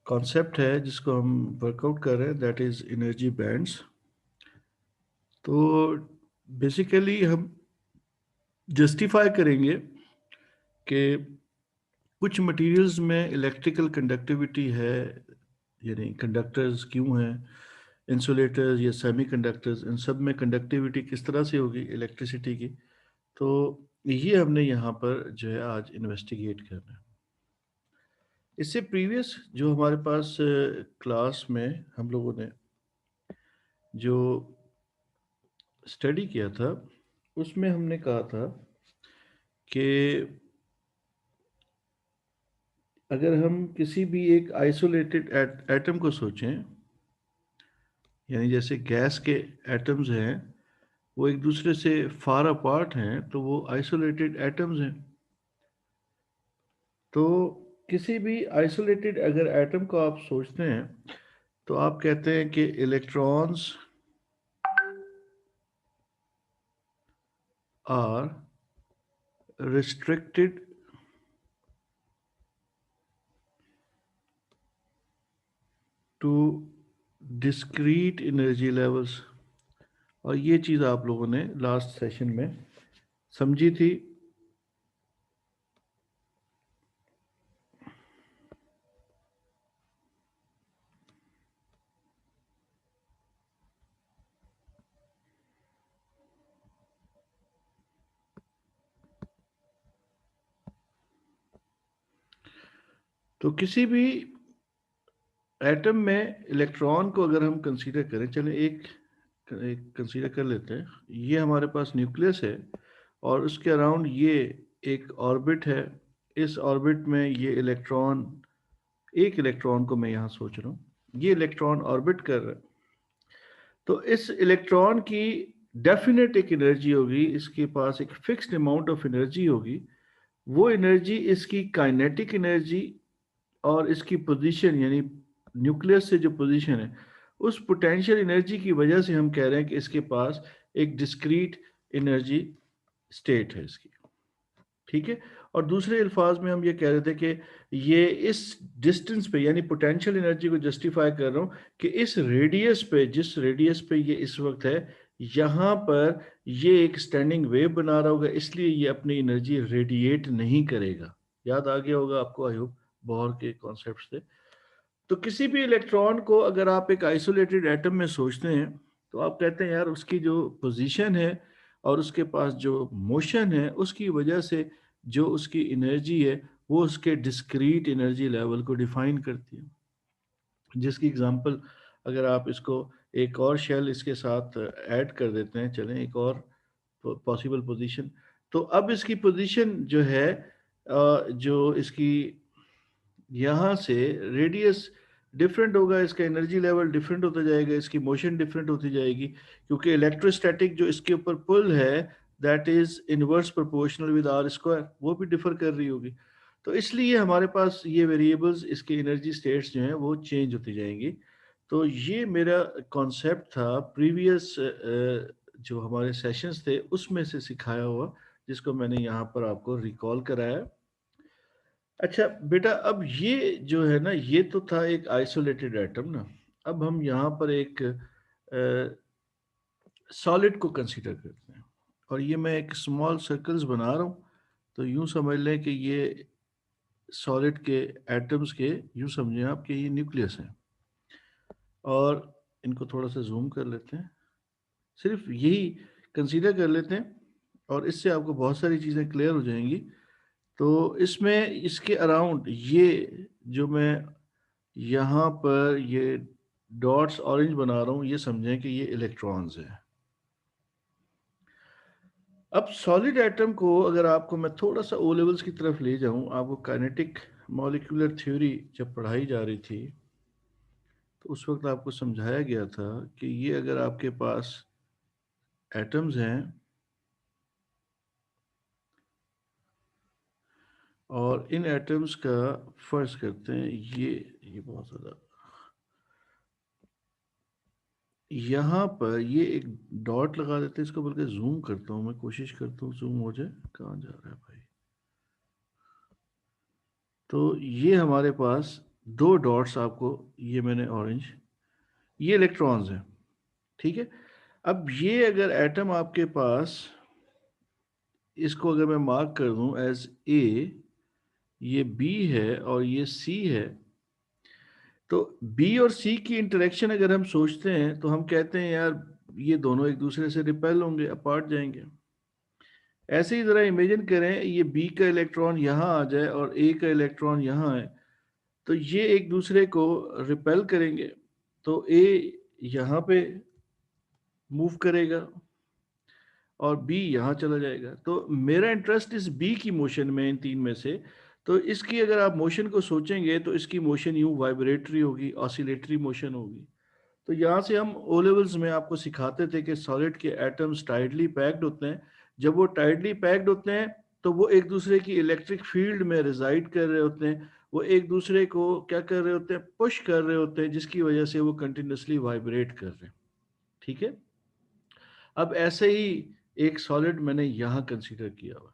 Concept है जिसको हम वर्कआउट कर रहे हैं, दैट इज़ एनर्जी बैंड्स। तो बेसिकली हम जस्टिफाई करेंगे कि कुछ मटेरियल्स में इलेक्ट्रिकल कंडक्टिविटी है, यानी कंडक्टर्स क्यों हैं, इंसुलेटर्स या सेमीकंडक्टर्स, इन सब में कंडक्टिविटी किस तरह से होगी इलेक्ट्रिसिटी की। तो ये हमने यहाँ पर जो है आज इन्वेस्टिगेट करना है। इससे प्रीवियस जो हमारे पास क्लास में हम लोगों ने जो स्टडी किया था, उसमें हमने कहा था कि अगर हम किसी भी एक आइसोलेटेड एटम को सोचें, यानी जैसे गैस के एटम्स हैं वो एक दूसरे से फार अपार्ट हैं, तो वो आइसोलेटेड एटम्स हैं। तो किसी भी आइसोलेटेड अगर एटम को आप सोचते हैं तो आप कहते हैं कि electrons are restricted to discrete energy levels. और ये चीज़ आप लोगों ने लास्ट सेशन में समझी थी। तो किसी भी एटम में इलेक्ट्रॉन को अगर हम कंसीडर करें, चलें एक कंसीडर कर लेते हैं, ये हमारे पास न्यूक्लियस है और उसके अराउंड ये एक ऑर्बिट है। इस ऑर्बिट में ये इलेक्ट्रॉन, एक इलेक्ट्रॉन को मैं यहाँ सोच रहा हूँ, ये इलेक्ट्रॉन ऑर्बिट कर रहा है। तो इस इलेक्ट्रॉन की डेफिनेट एक एनर्जी होगी, इसके पास एक फिक्स्ड अमाउंट ऑफ एनर्जी होगी। वो एनर्जी इसकी काइनेटिक एनर्जी और इसकी पोजीशन, यानी न्यूक्लियस से जो पोजीशन है, उस पोटेंशियल एनर्जी की वजह से हम कह रहे हैं कि इसके पास एक डिस्क्रीट एनर्जी स्टेट है इसकी। ठीक है। और दूसरे अल्फाज में हम ये कह रहे थे कि ये इस डिस्टेंस पे, यानी पोटेंशियल एनर्जी को जस्टिफाई कर रहा हूँ कि इस रेडियस पे, जिस रेडियस पे ये इस वक्त है, यहाँ पर ये एक स्टैंडिंग वेव बना रहा होगा, इसलिए ये अपनी एनर्जी रेडिएट नहीं करेगा। याद आ गया होगा आपको, आई होप, बोहर के कॉन्सेप्ट थे। तो किसी भी इलेक्ट्रॉन को अगर आप एक आइसोलेटेड एटम में सोचते हैं तो आप कहते हैं यार उसकी जो पोजीशन है और उसके पास जो मोशन है, उसकी वजह से जो उसकी एनर्जी है वो उसके डिस्क्रीट एनर्जी लेवल को डिफाइन करती है। जिसकी एग्जांपल अगर आप इसको एक और शेल इसके साथ ऐड कर देते हैं, चलें एक और पॉसिबल पोजीशन, तो अब इसकी पोजीशन जो है, जो इसकी यहाँ से रेडियस डिफरेंट होगा, इसका एनर्जी लेवल डिफरेंट होता जाएगा, इसकी मोशन डिफरेंट होती जाएगी, क्योंकि इलेक्ट्रोस्टैटिक जो इसके ऊपर पुल है that is inverse proportional with r square, वो भी डिफर कर रही होगी। तो इसलिए हमारे पास ये वेरिएबल्स, इसके एनर्जी स्टेट्स जो हैं वो चेंज होती जाएंगी। तो ये मेरा कॉन्सेप्ट था प्रीवियस जो हमारे सेशंस थे उसमें से सिखाया हुआ, जिसको मैंने यहाँ पर आपको रिकॉल कराया। अच्छा बेटा, अब ये जो है ना, ये तो था एक आइसोलेटेड एटम ना। अब हम यहाँ पर एक सॉलिड को कंसीडर करते हैं, और ये मैं एक स्मॉल सर्कल्स बना रहा हूँ। तो यूँ समझ लें कि ये सॉलिड के एटम्स के, यूँ समझें आप कि ये न्यूक्लियस है। और इनको थोड़ा सा जूम कर लेते हैं, सिर्फ यही कंसीडर कर लेते हैं, और इससे आपको बहुत सारी चीज़ें क्लियर हो जाएंगी। तो इसमें इसके अराउंड ये जो मैं यहाँ पर ये डॉट्स ऑरेंज बना रहा हूँ, ये समझें कि ये इलेक्ट्रॉन्स हैं। अब सॉलिड एटम को अगर आपको मैं थोड़ा सा ओ लेवल्स की तरफ ले जाऊँ, आपको काइनेटिक मॉलिक्यूलर थ्योरी जब पढ़ाई जा रही थी तो उस वक्त आपको समझाया गया था कि ये अगर आपके पास एटम्स हैं और इन एटम्स का फर्ज करते हैं, ये बहुत ज़्यादा, यहाँ पर ये एक डॉट लगा देते हैं, इसको बल्कि जूम करता हूँ, मैं कोशिश करता हूँ जूम हो जाए। कहाँ जा रहा है भाई? तो ये हमारे पास 2 डॉट्स आपको, ये मैंने ऑरेंज, ये इलेक्ट्रॉन्स हैं, ठीक है। अब ये अगर एटम आपके पास, इसको अगर मैं मार्क कर दूं एज ए, ये बी है और ये सी है, तो बी और सी की इंटरेक्शन अगर हम सोचते हैं तो हम कहते हैं यार ये दोनों एक दूसरे से रिपेल होंगे, अपार्ट जाएंगे। ऐसे ही ज़रा इमेजिन करें ये बी का इलेक्ट्रॉन यहाँ आ जाए और ए का इलेक्ट्रॉन यहाँ है, तो ये एक दूसरे को रिपेल करेंगे, तो ए यहाँ पे मूव करेगा और बी यहाँ चला जाएगा। तो मेरा इंटरेस्ट इस बी की मोशन में, इन तीन में से, तो इसकी अगर आप मोशन को सोचेंगे तो इसकी मोशन यूँ वाइब्रेटरी होगी, ऑसिलेटरी मोशन होगी। तो यहाँ से हम ओ लेवल्स में आपको सिखाते थे कि सॉलिड के एटम्स टाइटली पैक्ड होते हैं। जब वो टाइटली पैक्ड होते हैं तो वो एक दूसरे की इलेक्ट्रिक फील्ड में रिजाइड कर रहे होते हैं, वो एक दूसरे को क्या कर रहे होते हैं, पुश कर रहे होते हैं, जिसकी वजह से वो कंटिन्यूसली वाइब्रेट कर रहे हैं, ठीक है। अब ऐसे ही एक सॉलिड मैंने यहाँ कंसीडर किया हुआ,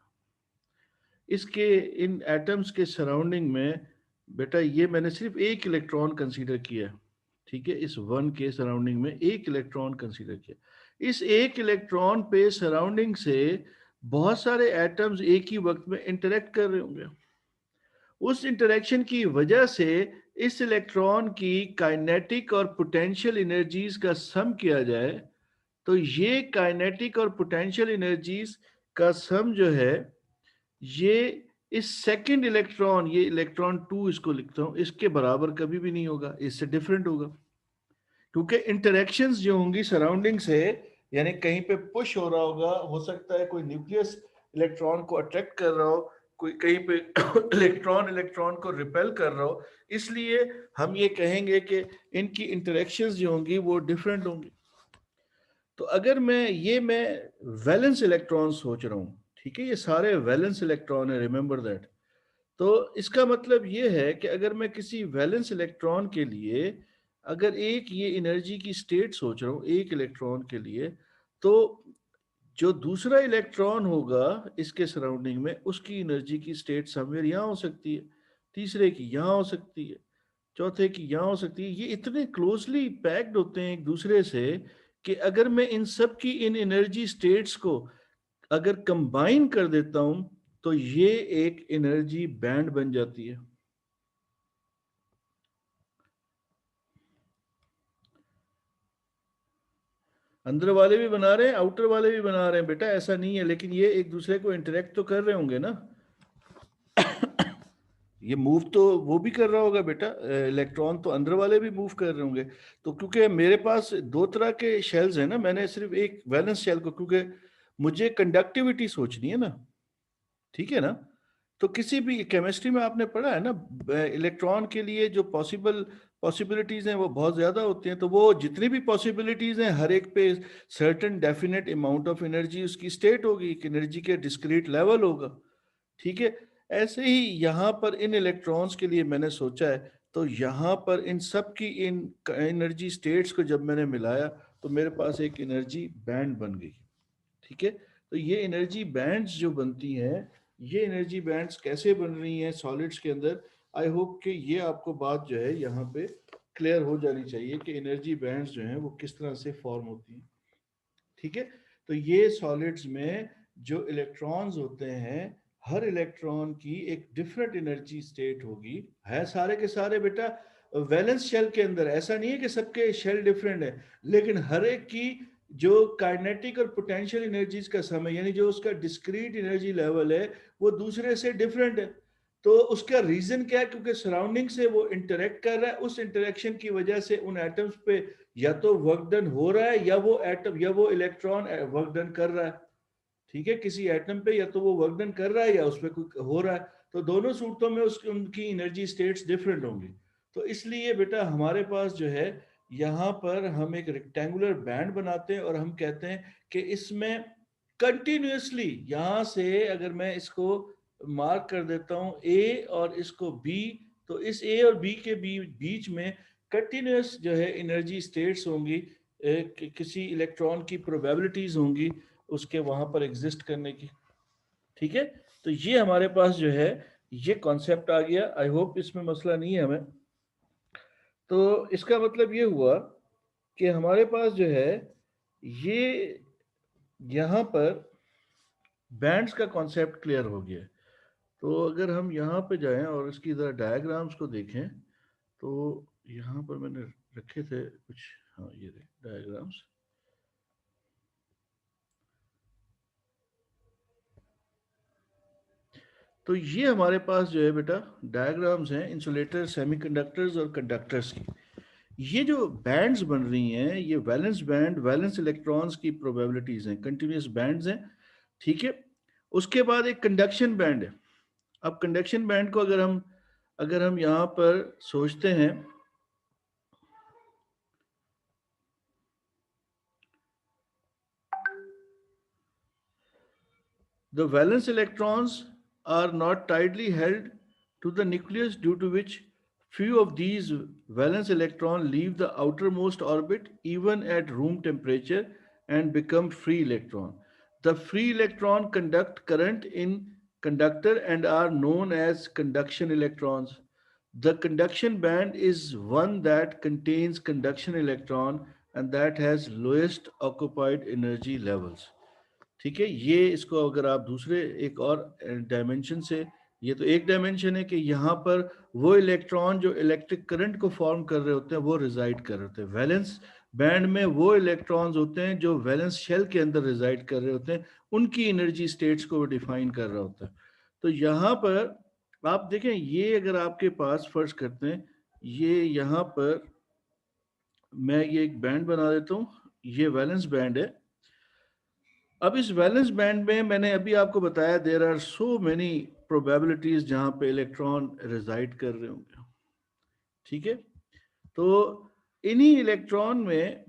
इसके इन एटम्स के सराउंडिंग में बेटा ये मैंने सिर्फ एक इलेक्ट्रॉन कंसीडर किया है, ठीक है। इस वन के सराउंडिंग में एक इलेक्ट्रॉन कंसीडर किया। इस एक इलेक्ट्रॉन पे सराउंडिंग से बहुत सारे एटम्स एक ही वक्त में इंटरेक्ट कर रहे होंगे। उस इंटरेक्शन की वजह से इस इलेक्ट्रॉन की काइनेटिक और पोटेंशियल एनर्जीज का सम किया जाए, तो ये काइनेटिक और पोटेंशियल एनर्जीज का सम जो है, ये इस सेकंड इलेक्ट्रॉन, ये इलेक्ट्रॉन 2 इसको लिखता हूं, इसके बराबर कभी भी नहीं होगा, इससे डिफरेंट होगा। क्योंकि इंटरेक्शंस जो होंगी सराउंडिंग से, यानी कहीं पे पुश हो रहा होगा, हो सकता है कोई न्यूक्लियस इलेक्ट्रॉन को अट्रैक्ट कर रहा हो, कोई कहीं पे इलेक्ट्रॉन इलेक्ट्रॉन को रिपेल कर रहा हो, इसलिए हम ये कहेंगे कि इनकी इंटरेक्शंस जो होंगी वो डिफरेंट होंगी। तो अगर मैं वैलेंस इलेक्ट्रॉन सोच रहा हूँ, ठीक है, ये सारे वैलेंस इलेक्ट्रॉन है, रिमेंबर दैट। तो इसका मतलब ये है कि अगर मैं किसी वैलेंस इलेक्ट्रॉन के लिए अगर एक ये एनर्जी की स्टेट सोच रहा हूँ एक इलेक्ट्रॉन के लिए, तो जो दूसरा इलेक्ट्रॉन होगा इसके सराउंडिंग में, उसकी एनर्जी की स्टेट समवेयर यहाँ हो सकती है, तीसरे की यहाँ हो सकती है, चौथे की यहाँ हो सकती है। ये इतने क्लोजली पैक्ड होते हैं एक दूसरे से कि अगर मैं इन सब की इन एनर्जी स्टेट्स को अगर कंबाइन कर देता हूं तो ये एक एनर्जी बैंड बन जाती है। अंदर वाले भी बना रहे हैं, आउटर वाले भी बना रहे हैं बेटा, ऐसा नहीं है, लेकिन ये एक दूसरे को इंटरेक्ट तो कर रहे होंगे ना। ये मूव तो वो भी कर रहा होगा बेटा, इलेक्ट्रॉन तो अंदर वाले भी मूव कर रहे होंगे। तो क्योंकि मेरे पास दो तरह के शेल्स हैं ना, मैंने सिर्फ एक वैलेंस शेल को, क्योंकि मुझे कंडक्टिविटी सोचनी है ना, ठीक है ना। तो किसी भी केमिस्ट्री में आपने पढ़ा है ना, इलेक्ट्रॉन के लिए जो पॉसिबिलिटीज हैं वो बहुत ज्यादा होती हैं, तो वो जितनी भी पॉसिबिलिटीज हैं हर एक पे certain definite amount of energy उसकी स्टेट होगी, एनर्जी के डिस्क्रीट लेवल होगा, ठीक है। ऐसे ही यहाँ पर इन इलेक्ट्रॉन्स के लिए मैंने सोचा है, तो यहाँ पर इन सब की इन एनर्जी स्टेट्स को जब मैंने मिलाया तो मेरे पास एक एनर्जी बैंड बन गई, ठीक है। तो ये एनर्जी बैंड्स जो बनती हैं, ये एनर्जी बैंड्स कैसे बन रही हैं सॉलिड्स के अंदर, आई होप कि ये आपको बात जो है यहाँ पे क्लियर हो जानी चाहिए कि एनर्जी बैंड्स जो हैं वो किस तरह से फॉर्म होती हैं, ठीक है। तो ये सॉलिड्स में जो इलेक्ट्रॉन्स होते हैं, हर इलेक्ट्रॉन की एक डिफरेंट एनर्जी स्टेट होगी, है सारे के सारे बेटा वैलेंस शेल के अंदर। ऐसा नहीं है कि सबके शेल डिफरेंट है, लेकिन हर एक की जो काइनेटिक और पोटेंशियल एनर्जीज का समय, यानी जो उसका डिस्क्रीट एनर्जी लेवल है, वो दूसरे से डिफरेंट है। तो उसका रीजन क्या है? क्योंकि सराउंडिंग से वो इंटरेक्ट कर रहा है, उस इंटरेक्शन की वजह से उन एटम्स पे या तो वर्क डन हो रहा है, या वो एटम या वो इलेक्ट्रॉन वर्क डन कर रहा है, ठीक है। किसी एटम पे या तो वो वर्क डन कर रहा है या उस पर कोई हो रहा है, तो दोनों सूरतों में उसकी उनकी एनर्जी स्टेट्स डिफरेंट होंगी। तो इसलिए बेटा हमारे पास जो है, यहाँ पर हम एक रेक्टेंगुलर बैंड बनाते हैं और हम कहते हैं कि इसमें कंटिन्यूसली, यहाँ से अगर मैं इसको मार्क कर देता हूँ ए और इसको बी, तो इस ए और बी के बीच में कंटिन्यूस जो है एनर्जी स्टेट्स होंगी, किसी इलेक्ट्रॉन की प्रोबेबिलिटीज होंगी उसके वहां पर एग्जिस्ट करने की, ठीक है। तो ये हमारे पास जो है ये कॉन्सेप्ट आ गया, आई होप इसमें मसला नहीं है हमें। तो इसका मतलब ये हुआ कि हमारे पास जो है ये यहाँ पर बैंड्स का कॉन्सेप्ट क्लियर हो गया। तो अगर हम यहाँ पे जाएं और इसकी ज़रा डायग्राम्स को देखें, तो यहाँ पर मैंने रखे थे कुछ, हाँ ये डायग्राम्स। तो ये हमारे पास जो है बेटा डायग्राम्स हैं इंसुलेटर, सेमीकंडक्टर्स और कंडक्टर्स की। ये जो बैंड्स बन रही हैं ये वैलेंस बैंड, वैलेंस इलेक्ट्रॉन्स की प्रोबेबिलिटीज हैं, कंटिन्यूस बैंड्स हैं, ठीक है। उसके बाद एक कंडक्शन बैंड है। अब कंडक्शन बैंड को अगर हम यहाँ पर सोचते हैं, the valence electrons are not tightly held to the nucleus, due to which few of these valence electrons leave the outermost orbit even at room temperature and become free electron. The free electron conduct current in conductor and are known as conduction electrons. The conduction band is one that contains conduction electron and that has lowest occupied energy levels. ठीक है, ये इसको अगर आप दूसरे एक और dimension से, ये तो एक डायमेंशन है कि यहाँ पर वो इलेक्ट्रॉन जो इलेक्ट्रिक करंट को फॉर्म कर रहे होते हैं वो रिजाइड कर रहे होते हैं। वैलेंस बैंड में वो इलेक्ट्रॉन्स होते हैं जो वैलेंस शेल के अंदर रिजाइड कर रहे होते हैं, उनकी एनर्जी स्टेट्स को डिफाइन कर रहा होता है। तो यहाँ पर आप देखें, ये अगर आपके पास फर्ज करते हैं, ये यहाँ पर मैं ये एक बैंड बना देता हूँ, ये वैलेंस बैंड है। अब इस वैलेंस बैंड में मैंने अभी आपको बताया there are so many probabilities जहां पे इलेक्ट्रॉन रिजाइड कर रहे होंगे, ठीक है। तो इन्हीं इलेक्ट्रॉन में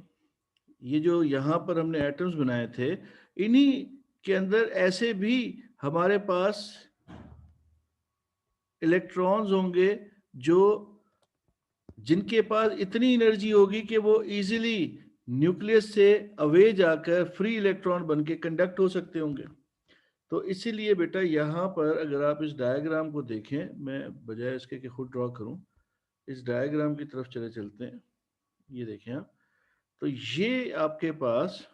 ये जो यहाँ पर हमने एटम्स बनाए थे, इन्हीं के अंदर ऐसे भी हमारे पास इलेक्ट्रॉन्स होंगे जो जिनके पास इतनी एनर्जी होगी कि वो इजीली न्यूक्लियस से अवे जाकर फ्री इलेक्ट्रॉन बन के कंडक्ट हो सकते होंगे। तो इसीलिए बेटा यहाँ पर अगर आप इस डायग्राम को देखें, मैं बजाय इसके कि खुद ड्रॉ करूं, इस डायग्राम की तरफ चले चलते हैं। ये देखें आप, तो ये आपके पास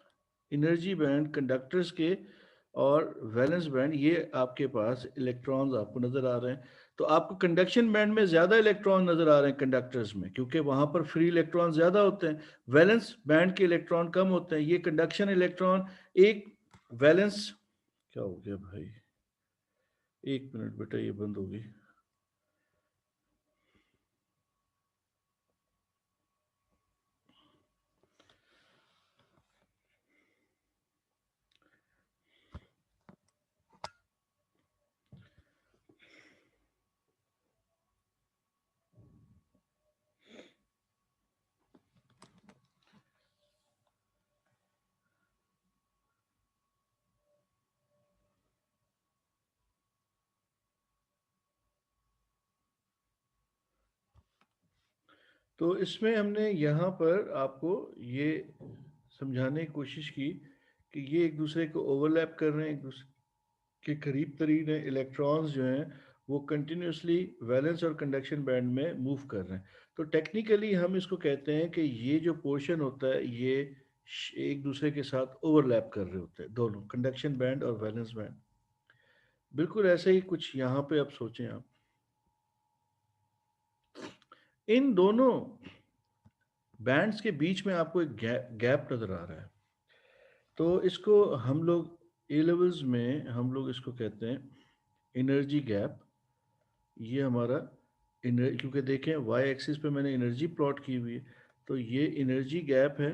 एनर्जी बैंड कंडक्टर्स के और वैलेंस बैंड, ये आपके पास इलेक्ट्रॉन्स आपको नजर आ रहे हैं। तो आपको कंडक्शन बैंड में ज्यादा इलेक्ट्रॉन नजर आ रहे हैं कंडक्टर्स में, क्योंकि वहां पर फ्री इलेक्ट्रॉन ज्यादा होते हैं, वैलेंस बैंड के इलेक्ट्रॉन कम होते हैं। ये कंडक्शन इलेक्ट्रॉन एक वैलेंस, क्या हो गया भाई, एक मिनट बेटा ये बंद होगी। तो इसमें हमने यहाँ पर आपको ये समझाने की कोशिश की कि ये एक दूसरे को ओवरलैप कर रहे हैं, एक दूसरे के करीब तरीन है। इलेक्ट्रॉन्स जो हैं वो कंटिन्यूसली वैलेंस और कंडक्शन बैंड में मूव कर रहे हैं। तो टेक्निकली हम इसको कहते हैं कि ये जो पोर्शन होता है ये एक दूसरे के साथ ओवरलैप कर रहे होते हैं, दोनों कंडक्शन बैंड और वैलेंस बैंड। बिल्कुल ऐसे ही कुछ यहाँ पे आप सोचें, आप इन दोनों बैंड्स के बीच में आपको एक गैप नजर आ रहा है। तो इसको हम लोग ए लेवल्स में हम लोग इसको कहते हैं एनर्जी गैप। ये हमारा क्योंकि देखें वाई एक्सिस पे मैंने एनर्जी प्लॉट की हुई है, तो ये एनर्जी गैप है।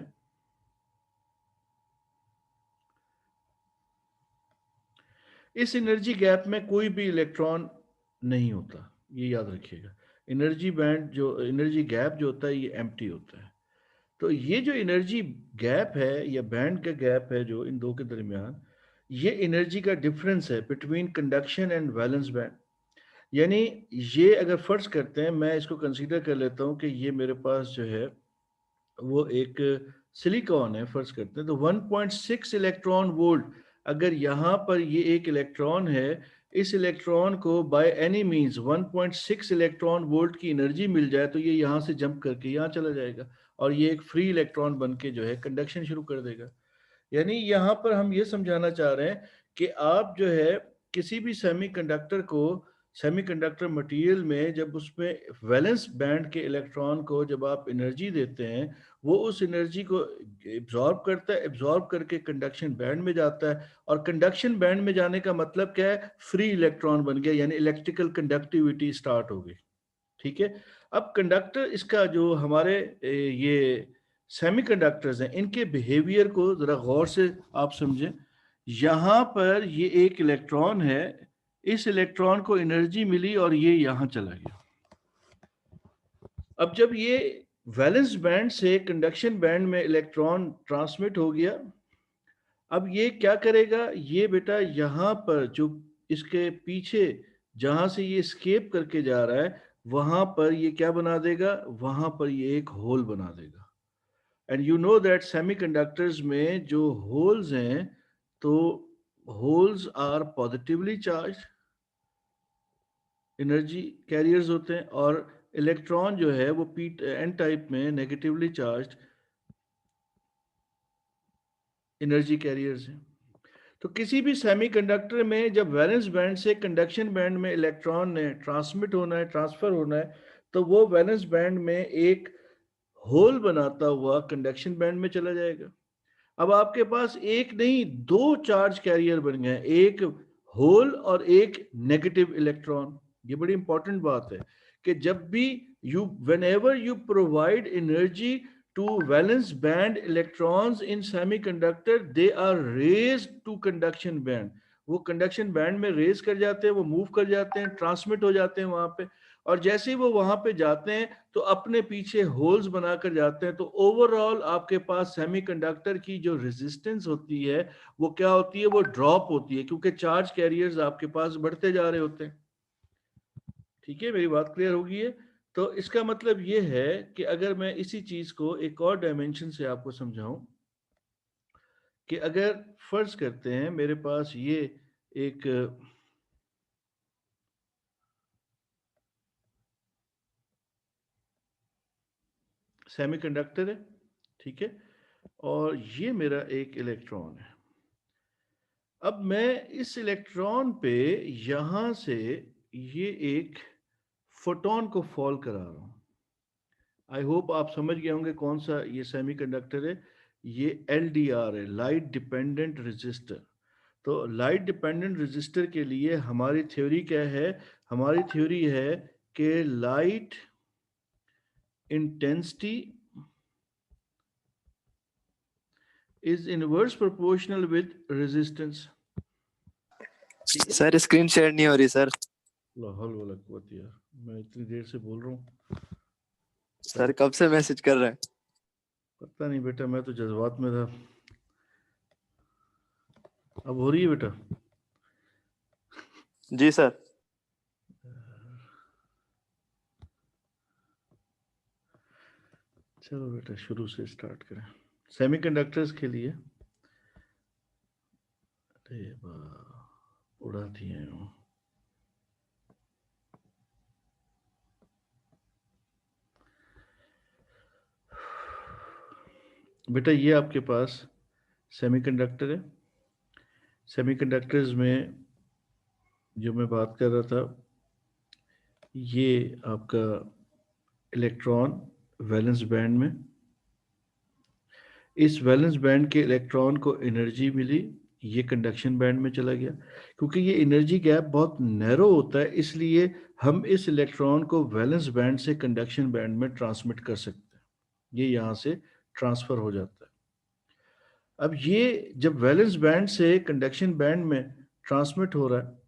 इस एनर्जी गैप में कोई भी इलेक्ट्रॉन नहीं होता, ये याद रखिएगा। एनर्जी बैंड जो एनर्जी गैप जो होता है ये एम्प्टी होता है। तो ये जो एनर्जी गैप है या बैंड का गैप है जो इन दो के दरमियान, ये एनर्जी का डिफरेंस है between conduction and valence band. यानी ये अगर फर्ज करते हैं, मैं इसको कंसीडर कर लेता हूँ कि ये मेरे पास जो है वो एक सिलिकॉन है, फर्ज करते हैं। तो 1.6 इलेक्ट्रॉन वोल्ट, अगर यहाँ पर ये एक इलेक्ट्रॉन है, इस इलेक्ट्रॉन को by any means 1.6 electron volt की एनर्जी मिल जाए तो ये यहाँ से जंप करके यहाँ चला जाएगा और ये एक फ्री इलेक्ट्रॉन बन के जो है कंडक्शन शुरू कर देगा। यानी यहाँ पर हम ये समझाना चाह रहे हैं कि आप जो है किसी भी सेमीकंडक्टर को, सेमीकंडक्टर मटेरियल में जब उसमें वैलेंस बैंड के इलेक्ट्रॉन को जब आप एनर्जी देते हैं, वो उस एनर्जी को एब्जॉर्ब करता है, एब्जॉर्ब करके कंडक्शन बैंड में जाता है और कंडक्शन बैंड में जाने का मतलब क्या है, फ्री इलेक्ट्रॉन बन गया, यानी इलेक्ट्रिकल कंडक्टिविटी स्टार्ट हो गई। ठीक है। अब कंडक्टर इसका जो हमारे ये सेमीकंडक्टर्स हैं इनके बिहेवियर को जरा गौर से आप समझें। यहाँ पर ये एक इलेक्ट्रॉन है, इस इलेक्ट्रॉन को एनर्जी मिली और ये यहाँ चला गया। अब जब ये वैलेंस बैंड से कंडक्शन बैंड में इलेक्ट्रॉन ट्रांसमिट हो गया, अब ये क्या करेगा, ये बेटा यहाँ पर जो इसके पीछे जहां से ये स्केप करके जा रहा है वहां पर ये क्या बना देगा, वहां पर ये एक होल बना देगा। And you know that semiconductors में जो होल्स हैं, तो holes are positively charge energy carriers होते हैं और इलेक्ट्रॉन जो है वो पी एन टाइप में नेगेटिवली चार्ज एनर्जी कैरियर्स हैं। तो किसी भी सेमीकंडक्टर में जब वैलेंस बैंड से कंडक्शन बैंड में इलेक्ट्रॉन ने ट्रांसमिट होना है, ट्रांसफर होना है, तो वो वैलेंस बैंड में एक होल बनाता हुआ कंडक्शन बैंड में चला जाएगा। अब आपके पास एक नहीं दो चार्ज कैरियर बन गए, एक होल और एक नेगेटिव इलेक्ट्रॉन। ये बड़ी इंपॉर्टेंट बात है कि जब भी whenever you provide energy to valence band electrons in semiconductor, they are raised to conduction band। वो कंडक्शन बैंड में रेज कर जाते हैं, वो मूव कर जाते हैं, ट्रांसमिट हो जाते हैं वहां पे, और जैसे ही वो वहां पे जाते हैं तो अपने पीछे होल्स बनाकर जाते हैं। तो ओवरऑल आपके पास सेमीकंडक्टर की जो रेजिस्टेंस होती है वो क्या होती है, वो ड्रॉप होती है, क्योंकि चार्ज कैरियर्स आपके पास बढ़ते जा रहे होते हैं। ठीक है, मेरी बात क्लियर होगी है? तो इसका मतलब ये है कि अगर मैं इसी चीज को एक और डायमेंशन से आपको समझाऊं कि अगर फर्ज करते हैं मेरे पास ये एक सेमीकंडक्टर है, ठीक है, और ये मेरा एक इलेक्ट्रॉन है। अब मैं इस इलेक्ट्रॉन पे यहां से ये एक फोटोन को फॉल करा रहा हूं। आई होप आप समझ गए होंगे कौन सा ये सेमीकंडक्टर है। ये LDR है, लाइट डिपेंडेंट रेजिस्टर। तो लाइट डिपेंडेंट रेजिस्टर के लिए हमारी थ्योरी क्या है, हमारी थ्योरी है कि light intensity is inverse proportional with resistance. Sir screen share नहीं हो रही सर। लाहौल वाला कुव्वत यार, मैं इतनी देर से बोल रहा हूँ। सर कब से मैसेज कर रहे हैं? पता नहीं बेटा, मैं तो जज्बात में था। अब हो रही है बेटा? जी सर। चलो बेटा शुरू से स्टार्ट करें। सेमीकंडक्टर्स के लिए अरे वाह उड़ा दिए हूँ। बेटा ये आपके पास सेमीकंडक्टर है। सेमीकंडक्टर्स में जो मैं बात कर रहा था, ये आपका इलेक्ट्रॉन वैलेंस बैंड में, इस वैलेंस बैंड के इलेक्ट्रॉन को एनर्जी मिली, ये कंडक्शन बैंड में चला गया। क्योंकि ये एनर्जी गैप बहुत नैरो होता है, इसलिए हम इस इलेक्ट्रॉन को वैलेंस बैंड से कंडक्शन बैंड में ट्रांसमिट कर सकते हैं। ये यहाँ से ट्रांसफर हो जाता है। अब ये जब वैलेंस बैंड से कंडक्शन बैंड में ट्रांसमिट हो रहा है,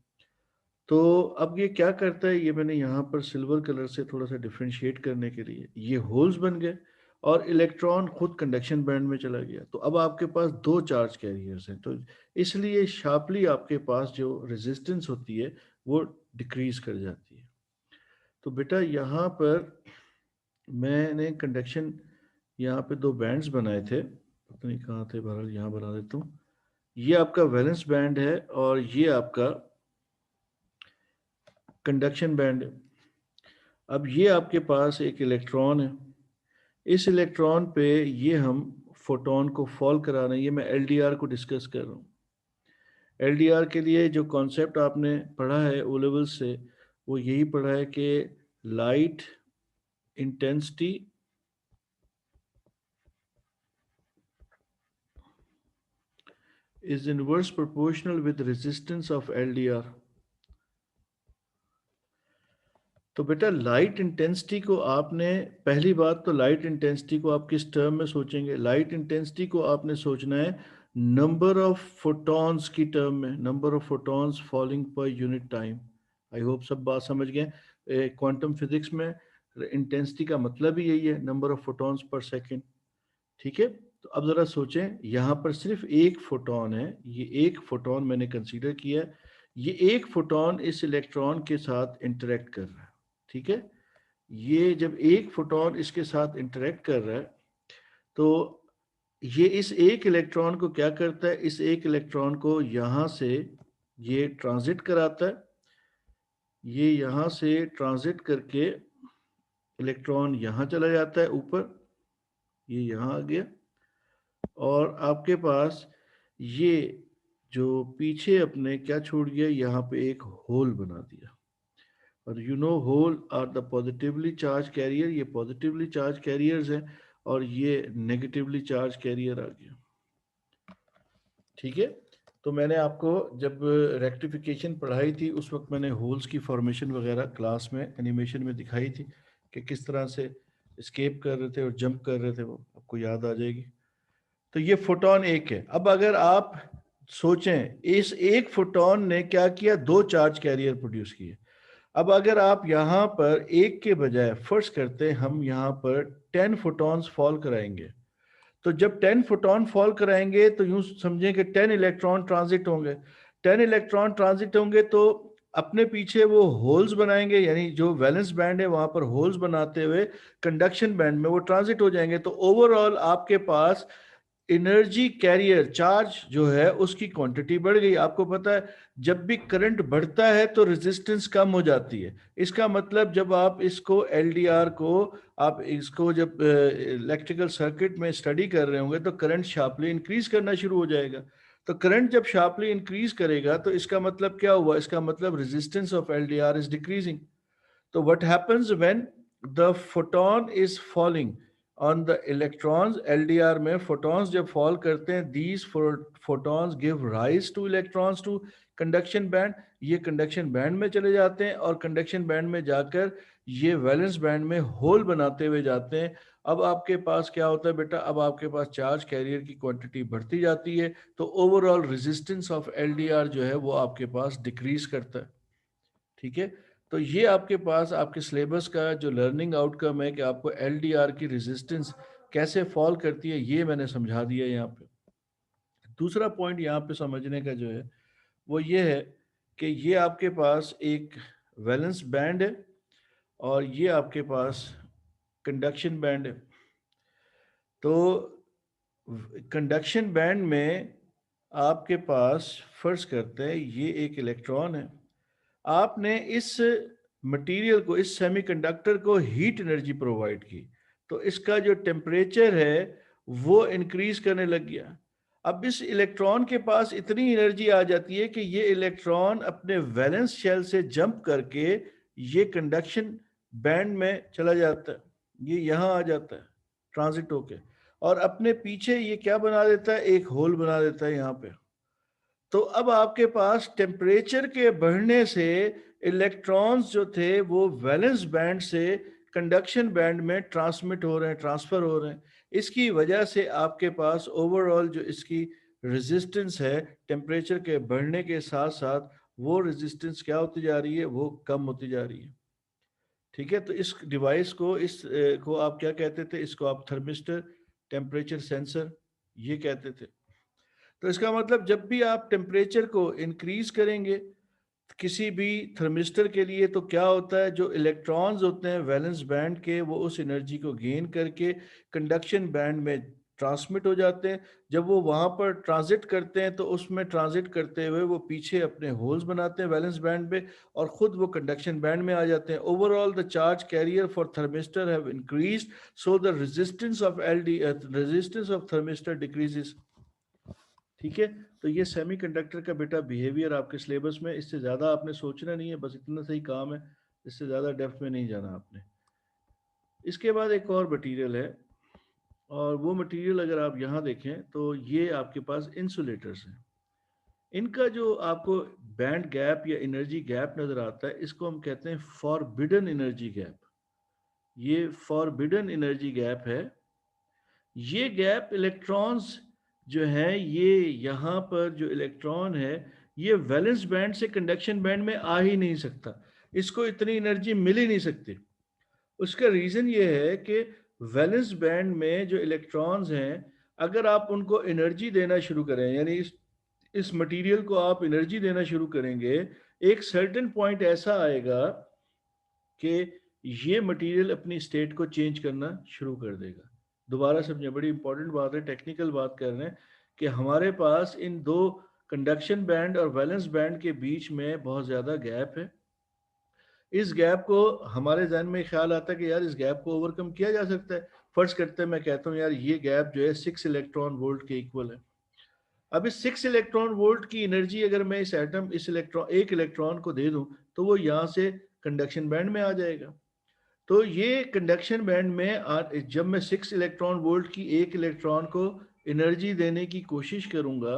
तो अब ये क्या करता है, ये मैंने यहाँ पर सिल्वर कलर से थोड़ा सा डिफ्रेंशिएट करने के लिए, ये होल्स बन गए और इलेक्ट्रॉन खुद कंडक्शन बैंड में चला गया। तो अब आपके पास दो चार्ज कैरियर्स हैं, तो इसलिए शार्पली आपके पास जो रेजिस्टेंस होती है वो डिक्रीज कर जाती है। तो बेटा यहाँ पर मैंने कंडक्शन, यहाँ पे दो बैंड्स बनाए थे, पता नहीं कहाँ थे, बहरहाल यहाँ बना देता हूँ। ये आपका वैलेंस बैंड है और ये आपका कंडक्शन बैंड है। अब ये आपके पास एक इलेक्ट्रॉन है, इस इलेक्ट्रॉन पे ये हम फोटोन को फॉल करा रहे हैं। ये मैं एलडीआर को डिस्कस कर रहा हूँ। एलडीआर के लिए जो कॉन्सेप्ट आपने पढ़ा है ओ लेवल से, वो यही पढ़ा है कि light intensity is inverse proportional with resistance of LDR। तो बेटा लाइट इंटेंसिटी को आपने, पहली बात तो लाइट इंटेंसिटी को आप किस टर्म में सोचेंगे? लाइट इंटेंसिटी को आपने सोचना है नंबर ऑफ फोटॉन्स की टर्म में, number of photons falling per unit time. I hope सब बात समझ गए। क्वांटम फिजिक्स में इंटेंसिटी का मतलब ही यही है, number of photons per second. ठीक है, तो अब जरा सोचें, यहाँ पर सिर्फ एक फोटोन है, ये एक फोटोन मैंने कंसीडर किया है। ये एक फोटोन इस इलेक्ट्रॉन के साथ इंटरेक्ट कर रहा है। ठीक है, ये जब एक फोटोन इसके साथ इंटरेक्ट कर रहा है तो ये इस एक इलेक्ट्रॉन को क्या करता है? इस एक इलेक्ट्रॉन को यहाँ से ये ट्रांजिट कराता है, ये यहाँ से ट्रांजिट करके इलेक्ट्रॉन यहाँ चला जाता है ऊपर, ये यहाँ आ गया, और आपके पास ये जो पीछे अपने क्या छोड़ गया, यहाँ पे एक होल बना दिया। और you know hole are the positively charge carrier, ये पॉजिटिवली चार्ज कैरियर्स हैं और ये नेगेटिवली चार्ज कैरियर आ गया। ठीक है, तो मैंने आपको जब रेक्टिफिकेशन पढ़ाई थी उस वक्त मैंने होल्स की फॉर्मेशन वगैरह क्लास में एनिमेशन में दिखाई थी कि किस तरह से स्केप कर रहे थे और जंप कर रहे थे, वो आपको याद आ जाएगी। तो ये फोटोन एक है। अब अगर आप सोचें, इस एक फोटोन ने क्या किया? दो चार्ज कैरियर प्रोड्यूस किए। अब अगर आप यहाँ पर एक के बजाय फर्स्ट करते, हम यहाँ पर 10 फोटॉन्स फॉल कराएंगे, तो जब 10 फोटॉन फॉल कराएंगे तो यूं समझें कि 10 इलेक्ट्रॉन ट्रांजिट होंगे। 10 इलेक्ट्रॉन ट्रांजिट होंगे तो अपने पीछे वो होल्स बनाएंगे, यानी जो वैलेंस बैंड है वहां पर होल्स बनाते हुए कंडक्शन बैंड में वो ट्रांजिट हो जाएंगे। तो ओवरऑल आपके पास एनर्जी कैरियर चार्ज जो है उसकी क्वांटिटी बढ़ गई। आपको पता है जब भी करंट बढ़ता है तो रेजिस्टेंस कम हो जाती है। इसका मतलब जब आप इसको एलडीआर को, आप इसको जब इलेक्ट्रिकल सर्किट में स्टडी कर रहे होंगे तो करंट शार्पली इंक्रीज करना शुरू हो जाएगा। तो करंट जब शार्पली इंक्रीज करेगा तो इसका मतलब क्या हुआ? इसका मतलब resistance of LDR is decreasing. तो what happens when the photon is falling on the electrons? LDR में photons जब fall करते हैं, these photons give rise to electrons to conduction band। ये conduction band में चले जाते हैं और conduction band में जाकर ये valence band में hole बनाते हुए जाते हैं। अब आपके पास क्या होता है बेटा? अब आपके पास चार्ज कैरियर की क्वांटिटी बढ़ती जाती है, तो ओवरऑल रेजिस्टेंस ऑफ एलडीआर जो है वो आपके पास डिक्रीज करता है। ठीक है, तो ये आपके पास आपके सिलेबस का जो लर्निंग आउटकम है कि आपको एलडीआर की रेजिस्टेंस कैसे फॉल करती है, ये मैंने समझा दिया यहाँ पे। दूसरा पॉइंट यहाँ पे समझने का जो है वो ये है कि ये आपके पास एक वैलेंस बैंड है और ये आपके पास कंडक्शन बैंड है। तो कंडक्शन बैंड में आपके पास फर्ज करते हैं ये एक इलेक्ट्रॉन है, आपने इस मटेरियल को, इस सेमीकंडक्टर को हीट एनर्जी प्रोवाइड की, तो इसका जो टेम्परेचर है वो इंक्रीज करने लग गया। अब इस इलेक्ट्रॉन के पास इतनी एनर्जी आ जाती है कि ये इलेक्ट्रॉन अपने वैलेंस शेल से जंप करके ये कंडक्शन बैंड में चला जाता है, ये यहाँ आ जाता है ट्रांजिट होके, और अपने पीछे ये क्या बना देता है? एक होल बना देता है यहाँ पे। तो अब आपके पास टेम्परेचर के बढ़ने से इलेक्ट्रॉन्स जो थे वो वैलेंस बैंड से कंडक्शन बैंड में ट्रांसमिट हो रहे हैं, ट्रांसफर हो रहे हैं। इसकी वजह से आपके पास ओवरऑल जो इसकी रेजिस्टेंस है टेम्परेचर के बढ़ने के साथ साथ, वो रेजिस्टेंस क्या होती जा रही है? वो कम होती जा रही है। ठीक है, तो इस डिवाइस को, इस को आप क्या कहते थे? इसको आप थर्मिस्टर, टेम्परेचर सेंसर ये कहते थे। तो इसका मतलब जब भी आप टेम्परेचर को इंक्रीज करेंगे किसी भी थर्मिस्टर के लिए, तो क्या होता है? जो इलेक्ट्रॉन्स होते हैं वैलेंस बैंड के, वो उस एनर्जी को गेन करके कंडक्शन बैंड में ट्रांसमिट हो जाते हैं। जब वो वहां पर ट्रांजिट करते हैं तो उसमें ट्रांजिट करते हुए वो पीछे अपने होल्स बनाते हैं वैलेंस बैंड पे, और खुद वो कंडक्शन बैंड में आ जाते हैं। Overall the charge carrier for thermistor have increased, so the resistance of thermistor decreases. ठीक है, तो ये सेमीकंडक्टर का बेटा बिहेवियर आपके सिलेबस में, इससे ज़्यादा आपने सोचना नहीं है, बस इतना सही काम है, इससे ज़्यादा डेप्थ में नहीं जाना आपने। इसके बाद एक और मटेरियल है, और वो मटेरियल अगर आप यहाँ देखें तो ये आपके पास इंसुलेटर्स हैं। इनका जो आपको बैंड गैप या एनर्जी गैप नज़र आता है, इसको हम कहते हैं फॉरबिडन एनर्जी गैप। ये फॉरबिडन एनर्जी गैप है। ये गैप इलेक्ट्रॉन्स जो है, ये यहाँ पर जो इलेक्ट्रॉन है, ये वैलेंस बैंड से कंडक्शन बैंड में आ ही नहीं सकता, इसको इतनी एनर्जी मिल ही नहीं सकती। उसका रीज़न ये है कि वैलेंस बैंड में जो इलेक्ट्रॉन्स हैं, अगर आप उनको एनर्जी देना शुरू करें, यानी इस मटेरियल को आप एनर्जी देना शुरू करेंगे, एक सर्टेन पॉइंट ऐसा आएगा कि ये मटेरियल अपनी स्टेट को चेंज करना शुरू कर देगा। दोबारा समझें, बड़ी इंपॉर्टेंट बात है, टेक्निकल बात कर रहे हैं कि हमारे पास इन दो कंडक्शन बैंड और वैलेंस बैंड के बीच में बहुत ज़्यादा गैप है। इस गैप को हमारे जहन में ख्याल आता है कि यार इस गैप को ओवरकम किया जा सकता है। फर्ज करते हैं मैं कहता हूँ यार ये गैप जो है 6 इलेक्ट्रॉन वोल्ट के इक्वल है। अब इस 6 इलेक्ट्रॉन वोल्ट की एनर्जी अगर मैं इस एटम इस इलेक्ट्रॉन एक इलेक्ट्रॉन को दे दूं, तो वो यहाँ से कंडक्शन बैंड में आ जाएगा। तो ये कंडक्शन बैंड में जब मैं 6 इलेक्ट्रॉन वोल्ट की एक इलेक्ट्रॉन को एनर्जी देने की कोशिश करूंगा,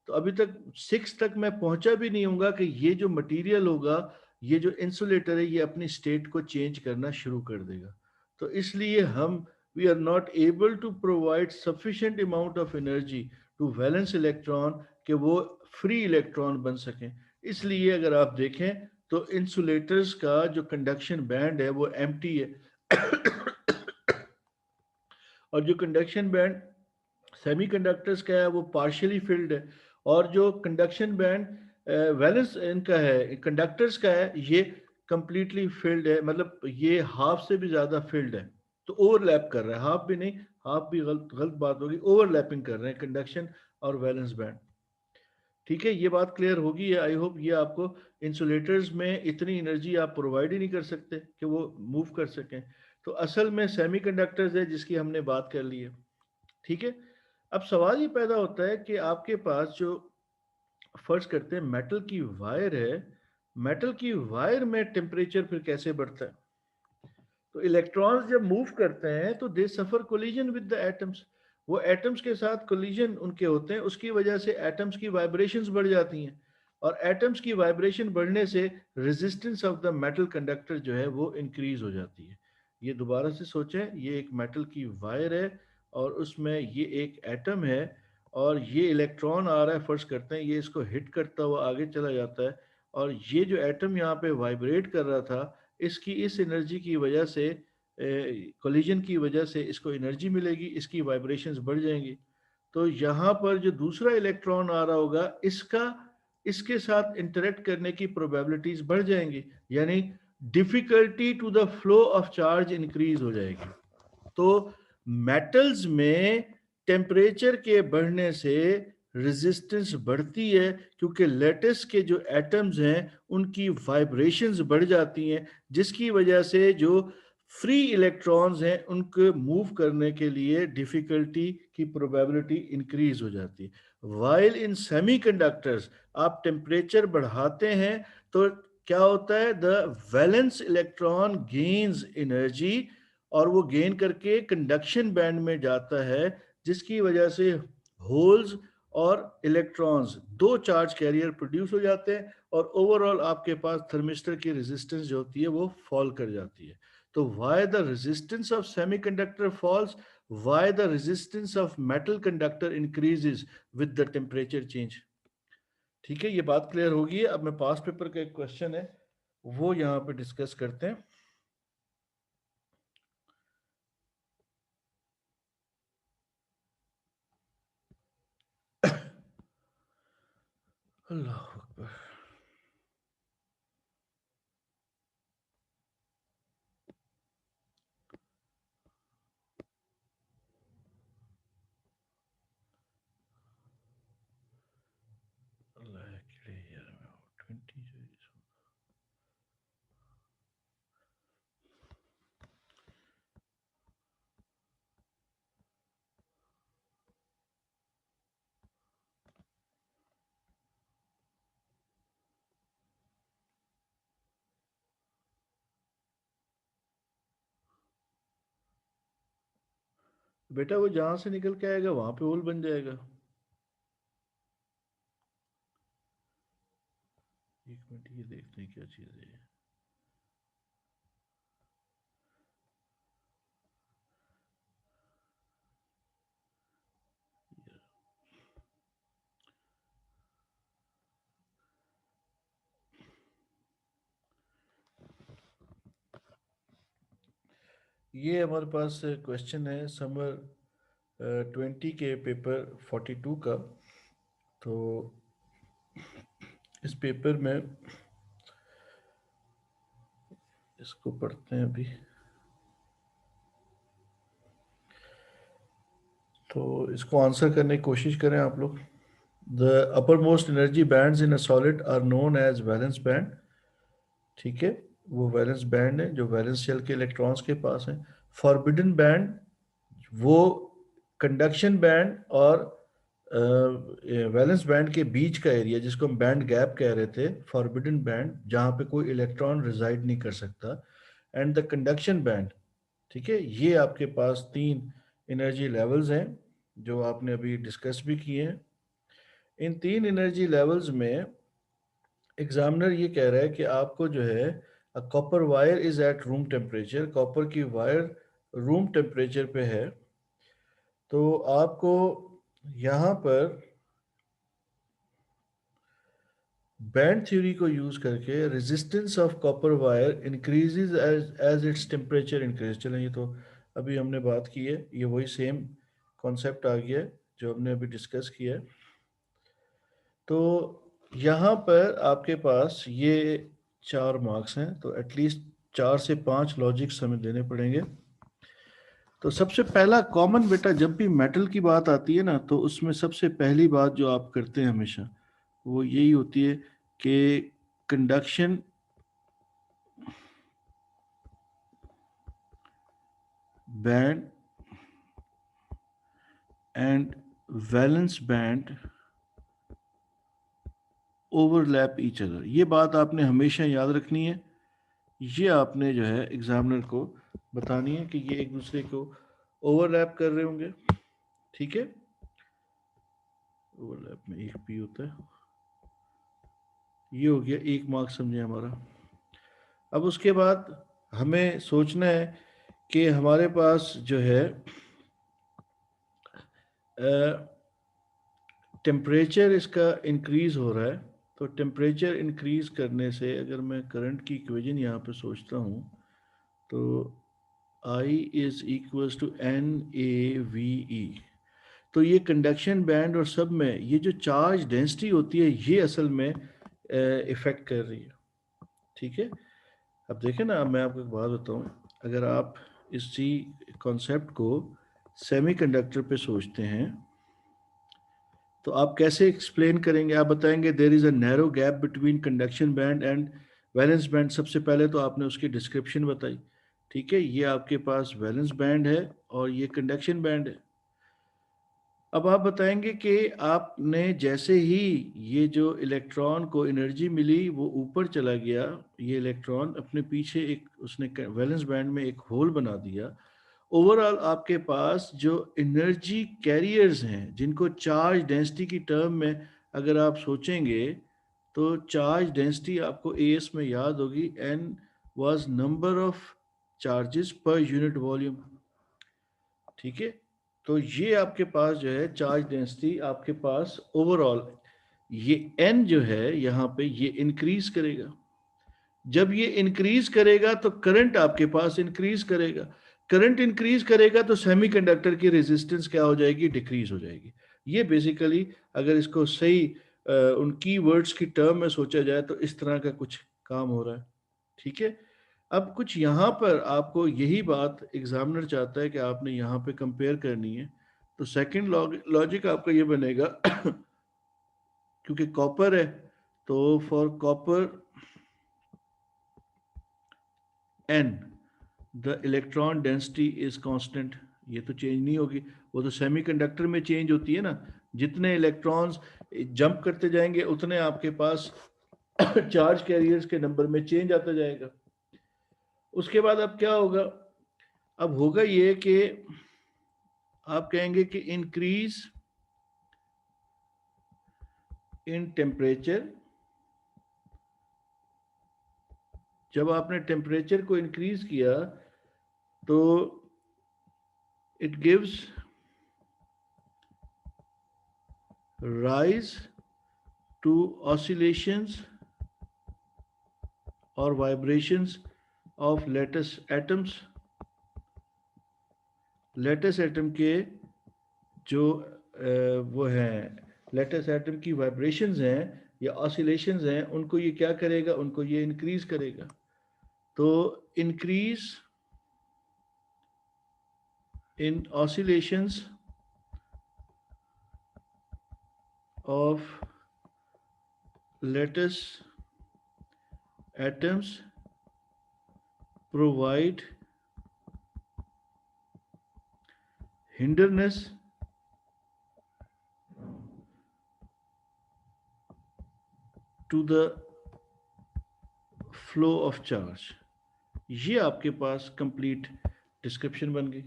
तो अभी तक 6 तक मैं पहुंचा भी नहीं हूँगा कि ये जो मटेरियल होगा, ये जो इंसुलेटर है, ये अपनी स्टेट को चेंज करना शुरू कर देगा। तो इसलिए हम we are not able to provide sufficient amount of energy to valence electron कि वो फ्री इलेक्ट्रॉन बन सकें। इसलिए अगर आप देखें तो इंसुलेटर्स का जो कंडक्शन बैंड है वो एम्प्टी है और जो कंडक्शन बैंड सेमीकंडक्टर्स का है वो पार्शियली फिल्ड है। और जो कंडक्शन बैंड वैलेंस इनका है कंडक्टर्स का है, ये कंप्लीटली फिल्ड है, मतलब ये हाफ से भी ज़्यादा फिल्ड है। तो ओवरलैप कर रहा है, हाफ भी नहीं, हाफ भी गलत गलत बात होगी, ओवरलैपिंग कर रहे हैं कंडक्शन और वैलेंस बैंड। ठीक है, ये बात क्लियर होगी। आई होप ये आपको, इंसुलेटर्स में इतनी एनर्जी आप प्रोवाइड ही नहीं कर सकते कि वो मूव कर सकें। तो असल में सेमीकंडक्टर्स है जिसकी हमने बात कर ली है। ठीक है, अब सवाल ये पैदा होता है कि आपके पास जो, फर्ज करते हैं मेटल की वायर है, मेटल की वायर में टेम्परेचर फिर कैसे बढ़ता है? तो इलेक्ट्रॉन्स जब मूव करते हैं तो दे सफर कोलिजन विद द एटम्स। वो एटम्स के साथ कोलिजन उनके होते हैं, उसकी वजह से एटम्स की वाइब्रेशंस बढ़ जाती हैं, और एटम्स की वाइब्रेशन बढ़ने से resistance of the metal conductor जो है वो इंक्रीज हो जाती है। ये दोबारा से सोचें, ये एक मेटल की वायर है और उसमें ये एक एटम है, और ये इलेक्ट्रॉन आ रहा है, फर्ज करते हैं ये इसको हिट करता हुआ आगे चला जाता है, और ये जो एटम यहाँ पे वाइब्रेट कर रहा था, इसकी इस एनर्जी की वजह से, कोलिजन की वजह से इसको एनर्जी मिलेगी, इसकी वाइब्रेशंस बढ़ जाएंगी। तो यहाँ पर जो दूसरा इलेक्ट्रॉन आ रहा होगा, इसका इसके साथ इंटरेक्ट करने की प्रोबेबिलिटीज बढ़ जाएंगी, यानी difficulty to the flow of charge increase हो जाएगी। तो मेटल्स में टेम्परेचर के बढ़ने से रेजिस्टेंस बढ़ती है, क्योंकि लेटेस के जो एटम्स हैं उनकी वाइब्रेशंस बढ़ जाती हैं, जिसकी वजह से जो फ्री इलेक्ट्रॉन्स हैं उनको मूव करने के लिए डिफिकल्टी की प्रोबेबिलिटी इंक्रीज हो जाती है। वाइल इन सेमीकंडक्टर्स आप टेम्परेचर बढ़ाते हैं तो क्या होता है, the valence electron gains energy, और वो गेन करके कंडक्शन बैंड में जाता है, जिसकी वजह से होल्स और इलेक्ट्रॉन्स दो चार्ज कैरियर प्रोड्यूस हो जाते हैं, और ओवरऑल आपके पास थर्मिस्टर की रेजिस्टेंस जो होती है वो फॉल कर जाती है। तो why the resistance of semiconductor falls, why the resistance of metal conductor increases with the temperature change. ठीक है, ये बात क्लियर होगी। अब मैं पास पेपर का एक क्वेश्चन है वो यहाँ पे डिस्कस करते हैं। अल्लाह अकबर। बेटा वो जहां से निकल के आएगा वहां पे होल बन जाएगा। एक मिनट, ये देखते हैं क्या चीज है। ये हमारे पास क्वेश्चन है समर 20 के पेपर 42 का। तो इस पेपर में इसको पढ़ते हैं अभी। तो इसको आंसर करने की कोशिश करें आप लोग। The upper most energy bands in a solid are known as valence band. ठीक है, वो वैलेंस बैंड है जो वैलेंस शेल के इलेक्ट्रॉन्स के पास है। फॉरबिडन बैंड वो कंडक्शन बैंड और वैलेंस बैंड के बीच का एरिया जिसको हम बैंड गैप कह रहे थे, फॉरबिडन बैंड, जहाँ पे कोई इलेक्ट्रॉन रिजाइड नहीं कर सकता। And the conduction band. ठीक है, ये आपके पास तीन एनर्जी लेवल्स हैं जो आपने अभी डिस्कस भी किए हैं। इन तीन एनर्जी लेवल्स में एग्जामिनर ये कह रहा है कि आपको जो है copper wire is at room temperature, copper की वायर रूम टेम्परेचर पे है। तो आपको यहाँ पर बैंड थ्योरी को यूज करके resistance of copper wire increases as as its temperature increase. चलें, ये तो अभी हमने बात की है, ये वही सेम कॉन्सेप्ट आ गया है जो हमने अभी डिस्कस किया है। तो यहाँ पर आपके पास ये 4 मार्क्स हैं, तो एटलीस्ट 4 से 5 लॉजिक्स हमें देने पड़ेंगे। तो सबसे पहला कॉमन बेटा, जब भी मेटल की बात आती है ना, तो उसमें सबसे पहली बात जो आप करते हैं हमेशा वो यही होती है कि conduction band and valence band overlap each other. ये बात आपने हमेशा याद रखनी है। ये आपने जो है एग्जामिनर को बतानी है कि ये एक दूसरे को ओवरलैप कर रहे होंगे। ठीक है, ओवरलैप में एक पी होता है। ये हो गया 1 मार्क, समझे हमारा। अब उसके बाद हमें सोचना है कि हमारे पास जो है टेम्परेचर इसका इंक्रीज हो रहा है। तो टेम्परेचर इंक्रीज करने से अगर मैं करंट की इक्वेशन यहाँ पे सोचता हूँ तो I is equals to NaVe। तो ये कंडक्शन बैंड और सब में ये जो चार्ज डेंसिटी होती है ये असल में इफेक्ट कर रही है। ठीक है, अब देखें ना, अब मैं आपको एक बात बताऊं। अगर आप इसी कॉन्सेप्ट को सेमीकंडक्टर पे सोचते हैं तो आप कैसे एक्सप्लेन करेंगे? आप बताएंगे there is a narrow gap between conduction band and valence band. सबसे पहले तो आपने उसकी डिस्क्रिप्शन बताई। ठीक है, ये आपके पास वैलेंस बैंड है और ये कंडक्शन बैंड है। अब आप बताएंगे कि आपने जैसे ही ये जो इलेक्ट्रॉन को एनर्जी मिली वो ऊपर चला गया, ये इलेक्ट्रॉन अपने पीछे एक उसने वैलेंस बैंड में एक होल बना दिया। ओवरऑल आपके पास जो एनर्जी कैरियर्स हैं जिनको चार्ज डेंसिटी की टर्म में अगर आप सोचेंगे तो चार्ज डेंसिटी आपको एस में याद होगी, n was number of charges per unit volume. ठीक है, तो ये आपके पास जो है चार्ज डेंसिटी आपके पास ओवरऑल ये एन जो है यहाँ पे ये इंक्रीज करेगा। जब ये इंक्रीज करेगा तो करंट आपके पास इंक्रीज करेगा। करंट इंक्रीज करेगा तो सेमीकंडक्टर की रेजिस्टेंस क्या हो जाएगी? डिक्रीज हो जाएगी। ये बेसिकली अगर इसको सही उन की वर्ड्स की टर्म में सोचा जाए तो इस तरह का कुछ काम हो रहा है। ठीक है, अब कुछ यहाँ पर आपको यही बात एग्जामिनर चाहता है कि आपने यहाँ पे कंपेयर करनी है। तो सेकंड लॉजिक आपका ये बनेगा क्योंकि कॉपर है तो for copper n the electron density is constant. ये तो चेंज नहीं होगी, वो तो सेमीकंडक्टर में चेंज होती है ना। जितने इलेक्ट्रॉन्स जंप करते जाएंगे उतने आपके पास चार्ज कैरियर्स के नंबर में चेंज आता जाएगा। उसके बाद अब क्या होगा? अब होगा ये कि आप कहेंगे कि इंक्रीज इन टेम्परेचर, जब आपने टेम्परेचर को इंक्रीज किया तो it gives rise to oscillations और vibrations of lattice atoms. Lattice atom के जो वो हैं, लेटेस एटम की वाइब्रेशंस हैं या ऑसिलेशंस हैं, उनको ये क्या करेगा, उनको ये इंक्रीज करेगा। तो increase in oscillations of lattice atoms provide hinderness to the flow of charge। ये आपके पास कंप्लीट डिस्क्रिप्शन बन गई।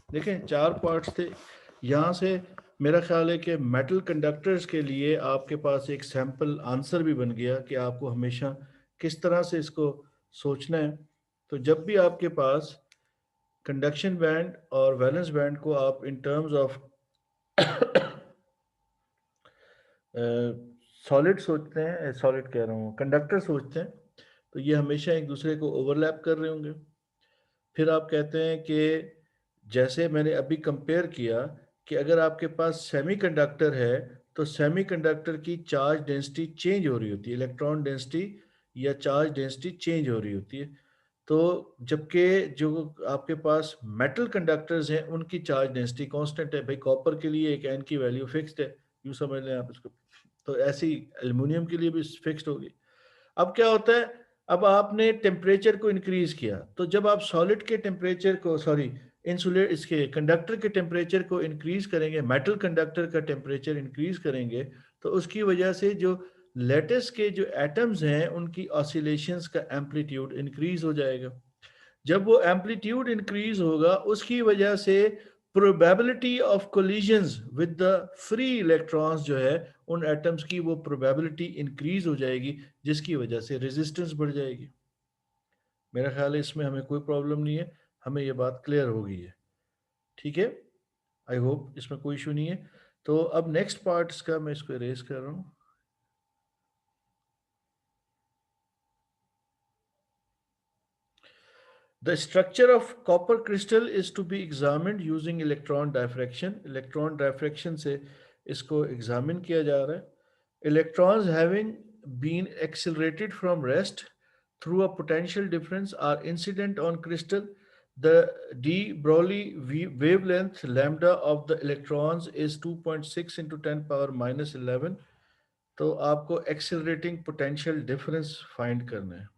देखें 4 पार्ट्स थे। यहाँ से मेरा ख्याल है कि मेटल कंडक्टर्स के लिए आपके पास एक सैम्पल आंसर भी बन गया कि आपको हमेशा किस तरह से इसको सोचना है। तो जब भी आपके पास कंडक्शन बैंड और वैलेंस बैंड को आप इन टर्म्स ऑफ सॉलिड सोचते हैं, सॉलिड कह रहा हूँ, कंडक्टर सोचते हैं, तो ये हमेशा एक दूसरे को ओवरलैप कर रहे होंगे। फिर आप कहते हैं कि जैसे मैंने अभी कंपेयर किया कि अगर आपके पास सेमीकंडक्टर है तो सेमीकंडक्टर की चार्ज डेंसिटी चेंज हो रही होती है, इलेक्ट्रॉन डेंसिटी या चार्ज डेंसिटी चेंज हो रही होती है। तो जबकि जो आपके पास मेटल कंडक्टर्स हैं उनकी चार्ज डेंसिटी कांस्टेंट है। भाई कॉपर के लिए एक एन की वैल्यू फिक्स्ड है, यूँ समझ लें आप इसको। तो ऐसी एल्युमिनियम के लिए भी फिक्स्ड होगी। अब क्या होता है, अब आपने टेम्परेचर को इंक्रीज किया, तो जब आप सॉलिड के टेम्परेचर को, सॉरी इंसुलेट इसके कंडक्टर के टेम्परेचर को इंक्रीज करेंगे, मेटल कंडक्टर का टेम्परेचर इंक्रीज करेंगे, तो उसकी वजह से जो लेटेस्ट के जो एटम्स हैं उनकी ऑसिलेशंस का एम्पलीट्यूड इंक्रीज हो जाएगा। जब वो एम्पलीट्यूड इंक्रीज होगा उसकी वजह से probability of collisions with the free electrons जो है उन एटम्स की, वो प्रोबेबिलिटी इंक्रीज हो जाएगी, जिसकी वजह से रेजिस्टेंस बढ़ जाएगी। मेरा ख्याल है इसमें हमें कोई प्रॉब्लम नहीं है, हमें ये बात क्लियर हो गई है। ठीक है, आई होप इसमें कोई इशू नहीं है। तो अब नेक्स्ट पार्ट इसका मैं इसको इरेज कर रहा हूँ। The structure of copper crystal is to be examined using electron diffraction। Electron diffraction से इसको examine किया जा रहा है। Electrons having been accelerated from rest through a potential difference are incident on crystal. The de Broglie wavelength lambda of the electrons is 2.6 into 10 power minus 11। तो आपको accelerating potential difference find करना है।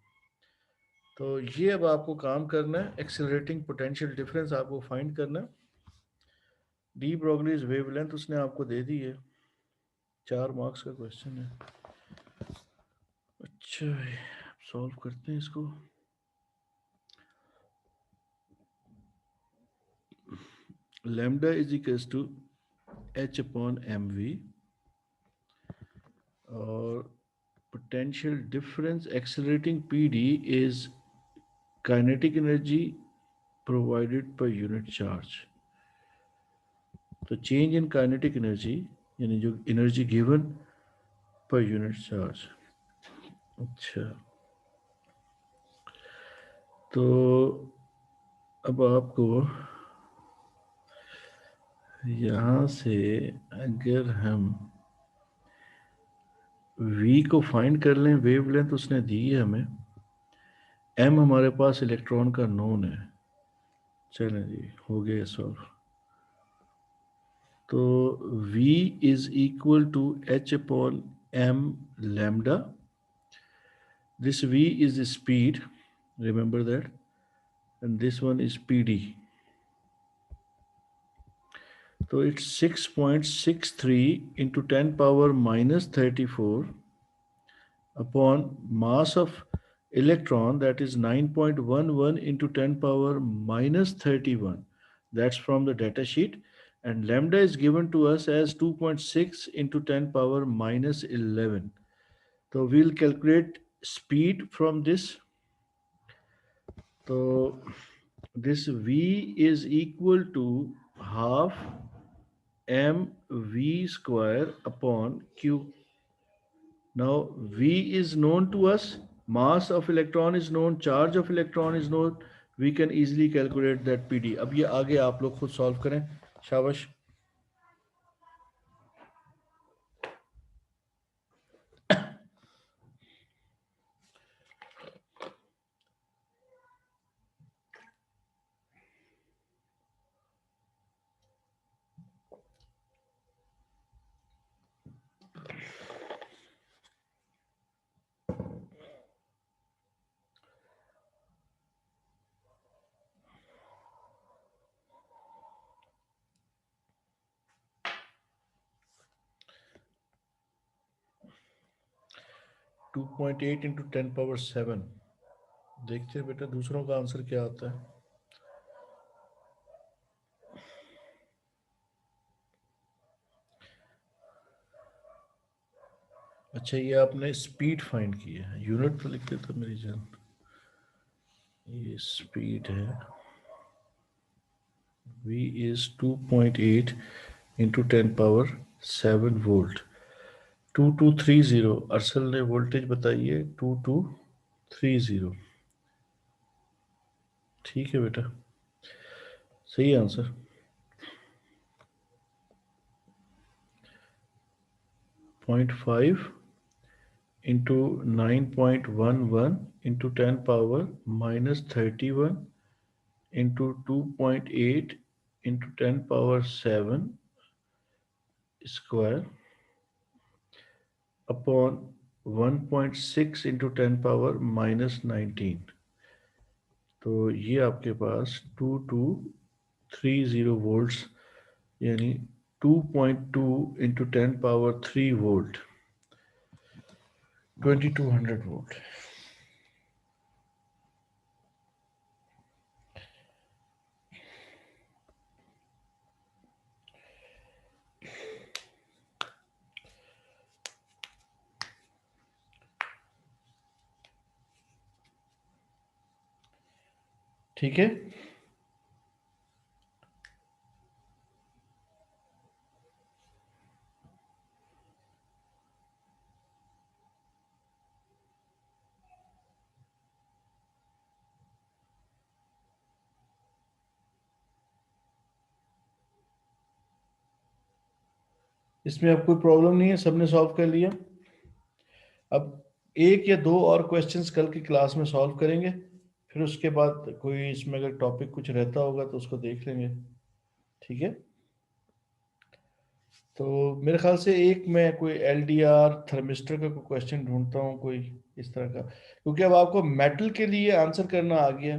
तो ये अब आपको काम करना है, एक्सेलरेटिंग पोटेंशियल डिफरेंस आपको फाइंड करना है। डी ब्रोगलीज वेवलेंथ उसने आपको दे दी है, 4 मार्क्स का क्वेश्चन है। अच्छा सॉल्व करते हैं इसको। Lambda is equals to H upon M V और potential difference accelerating P D is kinetic energy provided per unit charge. तो चेंज इन काइनेटिक एनर्जी यानी जो energy given per unit charge. अच्छा तो अब आपको यहाँ से अगर हम v को फाइंड कर लें, वेवलेंथ उसने दी है हमें, m हमारे पास इलेक्ट्रॉन का नोन है। चलें जी, हो गया सॉल्व। तो v is equal to h upon m lambda. This v is speed, remember that, and this one is pd। तो it's 6.63 into 10 power minus 34 upon mass of electron, that is 9.11 into 10 power minus 31। That's from the data sheet. And lambda is given to us as 2.6 into 10 power minus 11. So we'll calculate speed from this. So this V is equal to half mv square upon q. Now V is known to us, mass of electron is known, charge of electron is known. We can easily calculate that PD. अब ये आगे आप लोग खुद solve करें, शाबाश. 2.8 into 10 power 7. देखते हैं बेटा दूसरों का आंसर क्या आता है. अच्छा, ये आपने स्पीड फाइंड की है, यूनिट तो लिख देता मेरी जान. ये स्पीड है. V is 2.8 into 10 power 7 volt. 2230. अरसल ने वोल्टेज बताई है 2230. ठीक है बेटा, सही answer. 0.5 into 9.11 into 10 power minus 31 into 2.8 into 10 power 7 square upon 1.6 into 10 power minus 19. तो ये आपके पास 2230 वोल्ट्स यानी 2.2 into 10 power 3 वोल्ट, 2200 वोल्ट. ठीक है. इसमें अब कोई प्रॉब्लम नहीं है, सबने सॉल्व कर लिया. अब एक या दो और क्वेश्चंस कल की क्लास में सॉल्व करेंगे, फिर उसके बाद कोई इसमें अगर टॉपिक कुछ रहता होगा तो उसको देख लेंगे. ठीक है. तो मेरे ख्याल से एक मैं कोई एलडीआर थर्मिस्टर का कोई क्वेश्चन ढूंढता हूँ कोई इस तरह का, क्योंकि अब आपको मेटल के लिए आंसर करना आ गया.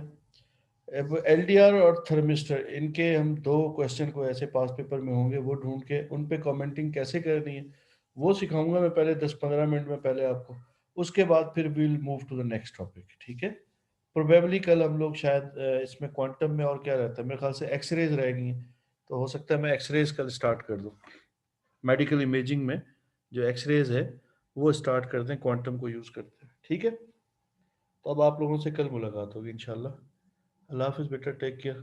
अब एलडीआर और थर्मिस्टर, इनके हम दो क्वेश्चन को ऐसे पास पेपर में होंगे, वो ढूंढ के उन पे कमेंटिंग कैसे करनी है वो सिखाऊंगा मैं पहले 10-15 मिनट में पहले आपको. उसके बाद फिर will move to the next topic. ठीक है. प्रोबेबली कल हम लोग शायद इसमें क्वांटम में और क्या रहता है, मेरे ख्याल से एक्सरेज रहेगी, तो हो सकता है मैं एक्सरेज कल स्टार्ट कर दूँ. मेडिकल इमेजिंग में जो एक्सरेज है वो स्टार्ट करते हैं, क्वांटम को यूज़ करते हैं. ठीक है. तो अब आप लोगों से कल मुलाकात होगी इंशाल्लाह. अल्लाह हाफिज़ बेटा, टेक केयर.